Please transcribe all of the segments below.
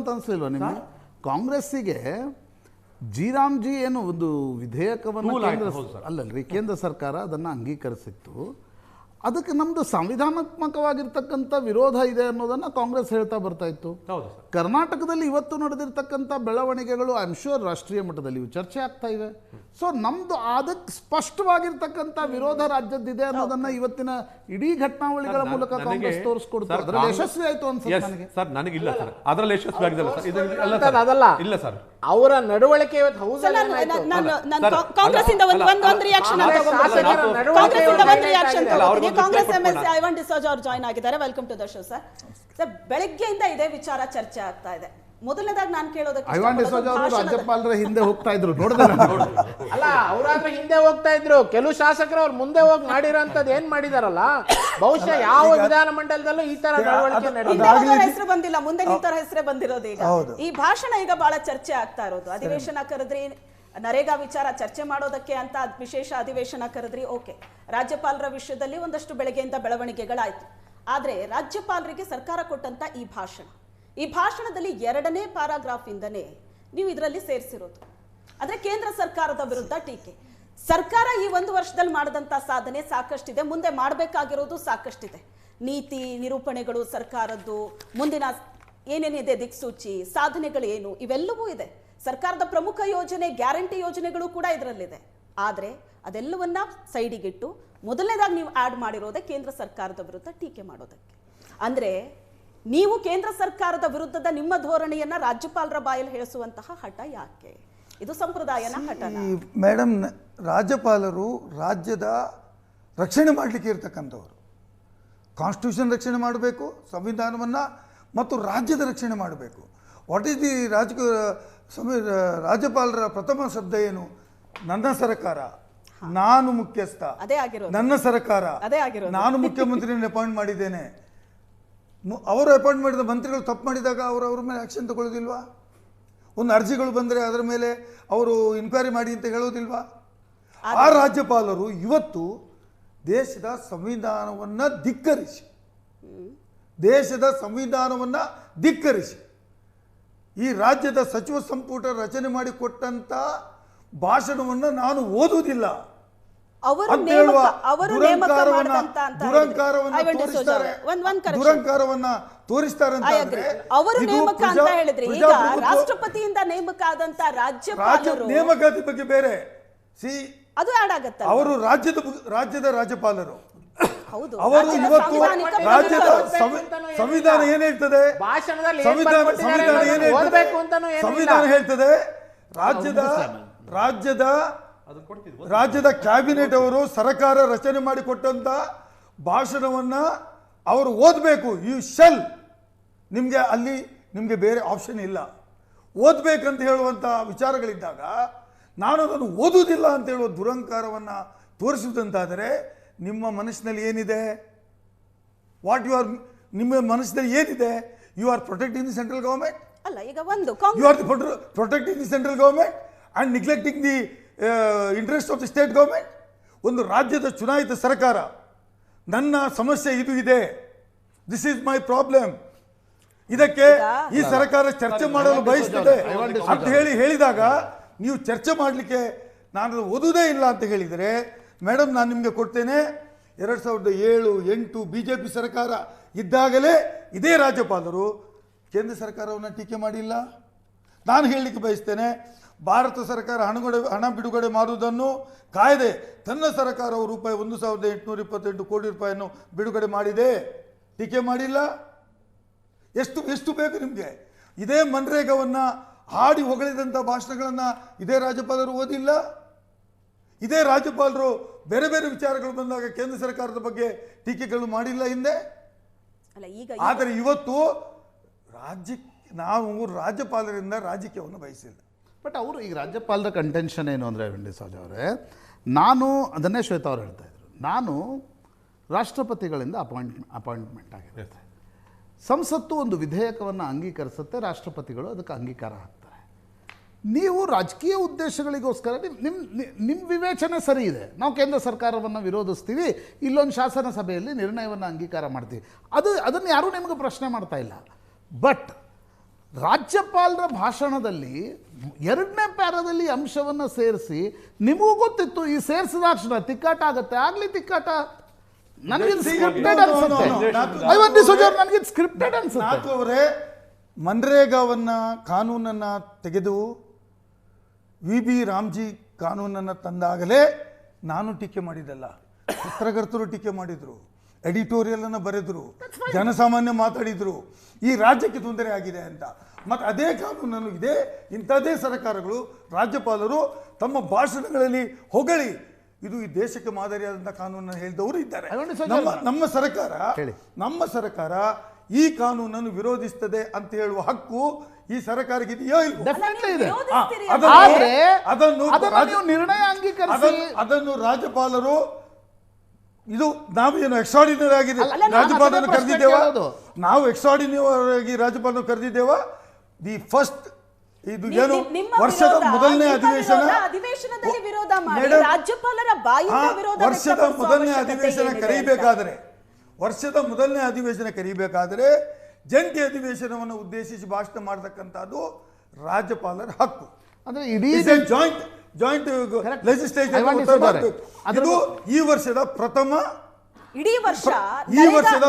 ಅಂತ ಅನ್ಸಲಿಲ್ವಾ ನಿಮಗೆ? ಕಾಂಗ್ರೆಸ್ಸಿಗೆ ಜಿ ಏನು ಒಂದು ವಿಧೇಯಕವನ್ನು ಅಲ್ಲಲ್ರಿ ಕೇಂದ್ರ ಸರ್ಕಾರ ಅದನ್ನು ಅಂಗೀಕರಿಸಿತ್ತು. ಅದಕ್ಕೆ ನಮ್ಮದು ಸಂವಿಧಾನಾತ್ಮಕವಾಗಿರ್ತಕ್ಕಂಥ ವಿರೋಧ ಇದೆ ಅನ್ನೋದನ್ನು ಕಾಂಗ್ರೆಸ್ ಹೇಳ್ತಾ ಬರ್ತಾ ಇತ್ತು. ಕರ್ನಾಟಕದಲ್ಲಿ ಇವತ್ತು ನಡೆದಿರ್ತಕ್ಕಂಥ ಬೆಳವಣಿಗೆಗಳು ಐ ಆಮ್ ಶ್ಯೂರ್ ರಾಷ್ಟ್ರೀಯ ಮಟ್ಟದಲ್ಲಿ ಚರ್ಚೆ ಆಗ್ತಾ ಇವೆ. ಸೊ ನಮ್ಮದು ಅದಕ್ಕೆ ಸ್ಪಷ್ಟವಾಗಿರ್ತಕ್ಕಂಥ ವಿರೋಧ ರಾಜ್ಯದ್ದಿದೆ ಅನ್ನೋದನ್ನ ಇವತ್ತಿನ ಇಡೀ ಘಟನಾವಳಿಗಳ ಮೂಲಕ ಕಾಂಗ್ರೆಸ್ ತೋರಿಸ್ಕೊಡ್ತಾರೆ. ಅದರಲ್ಲಿ ಯಶಸ್ವಿ ಆಯಿತು ಅನ್ಸುತ್ತೆ ನನಗೆ. ಸರ್ ನನಗಿಲ್ಲ ಸರ್, ಅದರಲ್ಲಿ ಯಶಸ್ವಿ ಆಗಿಲ್ಲ ಅದಲ್ಲ ಇಲ್ಲ ಸರ್. ಅವರ ನಡವಳಿಕೆ ಕಾಂಗ್ರೆಸ್ ಇಂದ ಒಂದು ರಿಯಾಕ್ಷನ್ ಕಾಂಗ್ರೆಸ್ ಎಂಎಲ್ಸಿ ಐವಾನ್ ಡಿಸೋಜಾ ಅವರು ಜಾಯ್ನ್ ಆಗಿದ್ದಾರೆ. Welcome to the show sir. Sir ಬೆಳಗ್ಗೆಯಿಂದ ಇದೇ ವಿಚಾರ ಚರ್ಚೆ ಆಗ್ತಾ ಇದೆ. ಮೊದಲನೇದಾಗಿ ನಾನು ಕೇಳೋದಕ್ಕೆ ಐವಾನ್ ಡಿಸೋಜಾ ಅವರು ರಾಜ್ಯಪಾಲರ ಹಿಂದೆ ಹೋಗ್ತಾ ಇದ್ರು ಅಲ್ಲ, ಅವರಾದ್ರೆ ಹಿಂದೆ ಹೋಗ್ತಾ ಇದ್ರು. ಕೆಲವು ಶಾಸಕರು ಅವ್ರು ಮುಂದೆ ಹೋಗಿ ಮಾಡಿರೋಂಥದ್ದು ಏನ್ ಮಾಡಿದಾರಲ್ಲ, ಬಹುಶಃ ಯಾವ ವಿಧಾನಮಂಡಲದಲ್ಲೂ ಈ ತರ ನಡವಳಿಕೆ ಹೆಸರು ಬಂದಿಲ್ಲ, ಮುಂದೆ ಈ ತರ ಹೆಸರೇ ಬಂದಿರೋದು. ಈಗ ಈ ಭಾಷಣ ಈಗ ಬಹಳ ಚರ್ಚೆ ಆಗ್ತಾ ಇರೋದು. ಅಧಿವೇಶನ ಕರೆದ್ರಿ, ನರೇಗಾ ವಿಚಾರ ಚರ್ಚೆ ಮಾಡೋದಕ್ಕೆ ಅಂತ ವಿಶೇಷ ಅಧಿವೇಶನ ಕರೆದ್ರಿ, ಓಕೆ. ರಾಜ್ಯಪಾಲರ ವಿಷಯದಲ್ಲಿ ಒಂದಷ್ಟು ಬೆಳಗ್ಗೆಯಿಂದ ಬೆಳವಣಿಗೆಗಳಾಯ್ತು. ಆದ್ರೆ ರಾಜ್ಯಪಾಲರಿಗೆ ಸರ್ಕಾರ ಕೊಟ್ಟಂತ ಈ ಭಾಷಣದಲ್ಲಿ 2ನೇ ಪ್ಯಾರಾಗ್ರಾಫ್ ಇಂದನೇ ನೀವು ಇದರಲ್ಲಿ ಸೇರಿಸಿರೋದು ಅಂದ್ರೆ ಕೇಂದ್ರ ಸರ್ಕಾರದ ವಿರುದ್ಧ ಟೀಕೆ. ಸರ್ಕಾರ ಈ 1 ವರ್ಷದಲ್ಲಿ ಮಾಡಿದಂತ ಸಾಧನೆ ಸಾಕಷ್ಟಿದೆ, ಮುಂದೆ ಮಾಡಬೇಕಾಗಿರೋದು ಸಾಕಷ್ಟಿದೆ. ನೀತಿ ನಿರೂಪಣೆಗಳು ಸರ್ಕಾರದ್ದು, ಮುಂದಿನ ಏನೇನಿದೆ ದಿಕ್ಸೂಚಿ, ಸಾಧನೆಗಳೇನು, ಇವೆಲ್ಲವೂ ಇದೆ. ಸರ್ಕಾರದ ಪ್ರಮುಖ ಯೋಜನೆ, ಗ್ಯಾರಂಟಿ ಯೋಜನೆಗಳು ಕೂಡ ಇದರಲ್ಲಿದೆ. ಆದರೆ ಅದೆಲ್ಲವನ್ನ ಸೈಡಿಗಿಟ್ಟು ಮೊದಲನೇದಾಗಿ ನೀವು ಆ್ಯಡ್ ಮಾಡಿರೋದೇ ಕೇಂದ್ರ ಸರ್ಕಾರದ ವಿರುದ್ಧ ಟೀಕೆ ಮಾಡೋದಕ್ಕೆ. ಅಂದರೆ ನೀವು ಕೇಂದ್ರ ಸರ್ಕಾರದ ವಿರುದ್ಧದ ನಿಮ್ಮ ಧೋರಣೆಯನ್ನ ರಾಜ್ಯಪಾಲರ ಬಾಯಲ್ಲಿ ಹೇಳಿಸುವಂತಹ ಹಠ ಯಾಕೆ? ಇದು ಸಂಪ್ರದಾಯನ ಹಠನ? ಮೇಡಮ್, ರಾಜ್ಯಪಾಲರು ರಾಜ್ಯದ ರಕ್ಷಣೆ ಮಾಡಲಿಕ್ಕೆ ಇರ್ತಕ್ಕಂಥವ್ರು. ಕಾನ್ಸ್ಟಿಟ್ಯೂಷನ್ ರಕ್ಷಣೆ ಮಾಡಬೇಕು, ಸಂವಿಧಾನವನ್ನು ಮತ್ತು ರಾಜ್ಯದ ರಕ್ಷಣೆ ಮಾಡಬೇಕು. ವಾಟ್ ಈಸ್ ದಿ ರಾಜ್ಯಪಾಲರ ಪ್ರಥಮ ಶಬ್ದ ಏನು? ನನ್ನ ಸರ್ಕಾರ, ನಾನು ಮುಖ್ಯಸ್ಥ, ನನ್ನ ಸರ್ಕಾರ, ನಾನು ಮುಖ್ಯಮಂತ್ರಿಯನ್ನು ಅಪಾಯಿಂಟ್ ಮಾಡಿದ್ದೇನೆ. ಅವರು ಅಪಾಯಿಂಟ್ ಮಾಡಿದ ಮಂತ್ರಿಗಳು ತಪ್ಪು ಮಾಡಿದಾಗ ಅವ್ರ ಮೇಲೆ ಆಕ್ಷನ್ ತಗೊಳ್ಳೋದಿಲ್ವಾ? ಒಂದು ಅರ್ಜಿಗಳು ಬಂದರೆ ಅದರ ಮೇಲೆ ಅವರು ಇನ್ಕ್ವೈರಿ ಮಾಡಿ ಅಂತ ಹೇಳೋದಿಲ್ವಾ? ಆ ರಾಜ್ಯಪಾಲರು ಇವತ್ತು ದೇಶದ ಸಂವಿಧಾನವನ್ನು ಧಿಕ್ಕರಿಸಿ ಈ ರಾಜ್ಯದ ಸಚಿವ ಸಂಪುಟ ರಚನೆ ಮಾಡಿಕೊಟ್ಟಂತ ಭಾಷಣವನ್ನು ನಾನು ಓದುವುದಿಲ್ಲ ದುರಂಕಾರವನ್ನ ತೋರಿಸ್ತಾರೆ ರಾಷ್ಟ್ರಪತಿಯಿಂದ ನೇಮಕ ಆದಂತ ರಾಜ್ಯಪಾಲರು. ನೇಮಕಾತಿ ಬಗ್ಗೆ ಬೇರೆ ಅದು ಆಡ್ ಆಗುತ್ತೆ. ಅವರು ರಾಜ್ಯದ ರಾಜ್ಯಪಾಲರು. ಅವರು ಇವತ್ತು ರಾಜ್ಯದ ಸಂವಿಧಾನ ಏನ್ ಹೇಳ್ತದೆ? ಸಂವಿಧಾನ ಹೇಳ್ತದೆ ರಾಜ್ಯದ ಕ್ಯಾಬಿನೆಟ್ ಅವರು ಸರ್ಕಾರ ರಚನೆ ಮಾಡಿಕೊಟ್ಟಂತ ಭಾಷಣವನ್ನ ಅವರು ಓದಬೇಕು. ಯು ಶಲ್, ನಿಮಗೆ ಬೇರೆ ಆಪ್ಷನ್ ಇಲ್ಲ. ಓದಬೇಕಂತ ಹೇಳುವಂಥ ವಿಚಾರಗಳಿದ್ದಾಗ ನಾನು ಅದನ್ನು ಓದುವುದಿಲ್ಲ ಅಂತ ಹೇಳುವ ದುರಂಕಾರವನ್ನು ತೋರಿಸುವುದಂತಾದರೆ ನಿಮ್ಮ ಮನಸ್ಸಿನಲ್ಲಿ ಏನಿದೆ? ನಿಮ್ಮ ಮನಸ್ಸಿನಲ್ಲಿ ಏನಿದೆ? You are protecting the central government. ಅಲ್ಲ, ಈಗ ಒಂದು you are protecting the central government and neglecting the interest of the state government. ಒಂದು ರಾಜ್ಯದ ಚುನಾಯಿತ ಸರ್ಕಾರ, ನನ್ನ ಸಮಸ್ಯೆ ಇದು ಇದೆ, ದಿಸ್ ಈಸ್ ಮೈ ಪ್ರಾಬ್ಲಮ್, ಇದಕ್ಕೆ ಈ ಸರ್ಕಾರ ಚರ್ಚೆ ಮಾಡಲು ಬಯಸ್ತದೆ ಅಂತ ಹೇಳಿದಾಗ ನೀವು ಚರ್ಚೆ ಮಾಡಲಿಕ್ಕೆ ನಾನು ಓದುವುದೇ ಇಲ್ಲ ಅಂತ ಹೇಳಿದರೆ, ಮೇಡಮ್ ನಾನು ನಿಮಗೆ ಕೊಡ್ತೇನೆ, 2007, 2008 BJP ಸರ್ಕಾರ ಇದ್ದಾಗಲೇ ಇದೇ ರಾಜ್ಯಪಾಲರು ಕೇಂದ್ರ ಸರ್ಕಾರವನ್ನು ಟೀಕೆ ಮಾಡಿಲ್ಲ. ನಾನು ಹೇಳಲಿಕ್ಕೆ ಬಯಸ್ತೇನೆ, ಭಾರತ ಸರ್ಕಾರ ಹಣ ಬಿಡುಗಡೆ ಮಾಡುವುದನ್ನು ಕಾಯ್ದೆ ತನ್ನ ಸರ್ಕಾರವು ರೂಪಾಯಿ 1,828 ಕೋಟಿ ರೂಪಾಯಿಯನ್ನು ಬಿಡುಗಡೆ ಮಾಡಿದೆ, ಟೀಕೆ ಮಾಡಿಲ್ಲ. ಎಷ್ಟು ಬೇಕು ನಿಮಗೆ? ಇದೇ ಮನ್ರೇಗಾವನ್ನು ಹಾಡಿ ಹೊಗಳಿದಂಥ ಭಾಷಣಗಳನ್ನು ಇದೇ ರಾಜ್ಯಪಾಲರು ಓದಿಲ್ಲ. ಇದೇ ರಾಜ್ಯಪಾಲರು ಬೇರೆ ಬೇರೆ ವಿಚಾರಗಳು ಬಂದಾಗ ಕೇಂದ್ರ ಸರ್ಕಾರದ ಬಗ್ಗೆ ಟೀಕೆಗಳು ಮಾಡಿಲ್ಲ ಹಿಂದೆ. ಆದರೆ ಇವತ್ತು ನಾವು ರಾಜ್ಯಪಾಲರಿಂದ ರಾಜಕೀಯವನ್ನು ಬಯಸಿಲ್ಲ. ಬಟ್ ಅವರು ಈಗ ರಾಜ್ಯಪಾಲರ ಕಂಟೆನ್ಷನ್ ಏನು ಅಂದರೆ ಡಿಸೋಜಾ ಅವರೇ, ನಾನು ಅದನ್ನೇ ಶ್ವೇತಾ ಅವ್ರು ಹೇಳ್ತಾ ಇದ್ರು, ನಾನು ರಾಷ್ಟ್ರಪತಿಗಳಿಂದ ಅಪಾಯಿಂಟ್ಮೆಂಟ್ ಆಗಿರುತ್ತೆ. ಸಂಸತ್ತು ಒಂದು ವಿಧೇಯಕವನ್ನು ಅಂಗೀಕರಿಸುತ್ತೆ, ರಾಷ್ಟ್ರಪತಿಗಳು ಅದಕ್ಕೆ ಅಂಗೀಕಾರ ಹಾಕ್ತಾರೆ. ನೀವು ರಾಜಕೀಯ ಉದ್ದೇಶಗಳಿಗೋಸ್ಕರ ನಿಮ್ಮ ವಿವೇಚನೆ ಸರಿ ಇದೆ, ನಾವು ಕೇಂದ್ರ ಸರ್ಕಾರವನ್ನು ವಿರೋಧಿಸ್ತೀವಿ, ಇಲ್ಲೊಂದು ಶಾಸನ ಸಭೆಯಲ್ಲಿ ನಿರ್ಣಯವನ್ನು ಅಂಗೀಕಾರ ಮಾಡ್ತೀವಿ, ಅದನ್ನು ಯಾರೂ ನಿಮಗೆ ಪ್ರಶ್ನೆ ಮಾಡ್ತಾ ಇಲ್ಲ. ಬಟ್ ರಾಜ್ಯಪಾಲರ ಭಾಷಣದಲ್ಲಿ 2ನೇ ಪ್ಯಾರಾದಲ್ಲಿ ಅಂಶವನ್ನು ಸೇರಿಸಿ, ನಿಮಗೂ ಗೊತ್ತಿತ್ತು ಈ ಸೇರಿಸಿದಾಕ್ಷಣ ತಿಕ್ಕಾಟ ಆಗತ್ತೆ, ಆಗ್ಲಿ ತಿಕ್ಕಾಟ. ನನಗೆ ಸ್ಕ್ರಿಪ್ಟೆಡ್ ಅನ್ಸುತ್ತೆ. ನನಗೆ ಸ್ಕ್ರಿಪ್ಟೆಡ್ ಅನ್ಸುತ್ತೆ. ನಾಥ್ ಅವರೇ, ಮನ್ರೇಗಾವನ್ನ ಕಾನೂನನ್ನ ತೆಗೆದು ವಿ ಬಿ ರಾಮ್ಜಿ ಕಾನೂನನ್ನು ತಂದಾಗಲೇ ನಾನು ಟೀಕೆ ಮಾಡಿದ್ದಲ್ಲ, ಪತ್ರಕರ್ತರು ಟೀಕೆ ಮಾಡಿದ್ರು, ಎಡಿಟೋರಿಯಲ್ ಅನ್ನು ಬರೆದ್ರು, ಜನಸಾಮಾನ್ಯ ಮಾತಾಡಿದ್ರು ಈ ರಾಜ್ಯಕ್ಕೆ ತೊಂದರೆ ಆಗಿದೆ ಅಂತ. ಮತ್ತು ಅದೇ ಕಾನೂನನ್ನು ಇಂಥದ್ದೇ ಸರ್ಕಾರಗಳು, ರಾಜ್ಯಪಾಲರು ತಮ್ಮ ಭಾಷಣಗಳಲ್ಲಿ ಹೊಗಳಿ ಇದು ಈ ದೇಶಕ್ಕೆ ಮಾದರಿಯಾದಂಥ ಕಾನೂನನ್ನು ಹೇಳಿದವರು ಇದ್ದಾರೆ. ನಮ್ಮ ಸರ್ಕಾರ ಈ ಕಾನೂನನ್ನು ವಿರೋಧಿಸುತ್ತದೆ ಅಂತ ಹೇಳುವ ಹಕ್ಕು ಈ ಸರ್ಕಾರಕ್ಕೆ ಇದೆಯೋ ಇಲ್ಲ? ಅದನ್ನು ರಾಜ್ಯಪಾಲರು, ಇದು ನಾವೇನು ಎಕ್ಸ್ಟ್ರಾರ್ಡಿನರಿ ಆಗಿ ರಾಜ್ಯಪಾಲರನ್ನು ಕರೆದಿದ್ದೇವಾ? ನಾವು ಎಕ್ಸ್ಟ್ರಾರ್ಡಿನರಿ ಆಗಿ ರಾಜ್ಯಪಾಲರನ್ನು ಕರೆದಿದ್ದೇವಾ? ದಿ ಫಸ್ಟ್ ಇದು ಏನು ವರ್ಷದ ಮೊದಲನೇ ಅಧಿವೇಶನದಲ್ಲಿ ವಿರೋಧ ಮಾಡಿ ರಾಜ್ಯಪಾಲರ ಬಾಯಿಂದ ವಿರೋಧ ವರ್ಷದ ಮೊದಲನೇ ಅಧಿವೇಶನ ಕರೀಬೇಕಾದರೆ ಜಂಟಿ ಅಧಿವೇಶನವನ್ನು ಉದ್ದೇಶಿಸಿ ಭಾಷಣ ಮಾಡತಕ್ಕಂಥದ್ದು ರಾಜ್ಯಪಾಲರ ಹಕ್ಕು. ಅಂದ್ರೆ ಇಡೀ ಜಾಯಿಂಟ್ ಲೆಜಿಸ್ಲೇಚರ್ ಇದು ಈ ವರ್ಷದ ಪ್ರಥಮ, ಇಡೀ ವರ್ಷ ಈ ವರ್ಷದ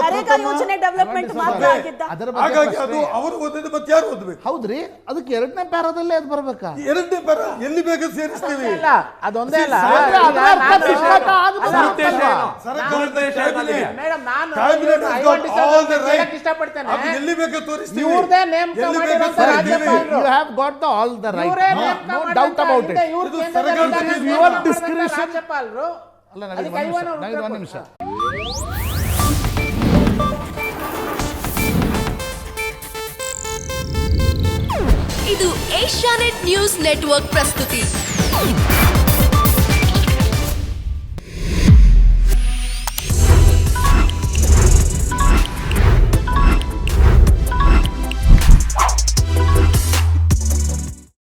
ಯೋಜನೆ ಡೆವಲಪ್ಮೆಂಟ್ ಮಾತ್ರ ಆಗಿದ್ದ. ಹಾಗಾಗಿ ಅದು ಅವರು ಓದಿದ್ರೆ ಮತ್ತೆ ಯಾರು ಓದಬೇಕು? ಹೌದ್ರಿ, ಅದಕ್ಕೆ 2ನೇ ಪ್ಯಾರಾದಲ್ಲೇ ಅದು ಬರ್ಬೇಕಾ? 2ನೇ ಪ್ಯಾರಾ ಎಲ್ಲಿ ಬೇಕಾದ್ರೂ ಸೇರಿಸ್ತೀವಿ. ಅದೊಂದೇ ಅಲ್ಲ, ಎಲ್ಲಿ ಬೇಕಾದ್ರೂ ತೋರಿಸ್ತೀವಿ. You have got all the right. No doubt about it. Your discretion. ಅಲ್ಲ, ನನಗೆ ಒಂದು ನಿಮಿಷ. ಇದು ಏಷ್ಯಾನೆಟ್ ನ್ಯೂಸ್ ನೆಟ್ವರ್ಕ್ ಪ್ರಸ್ತುತಿ.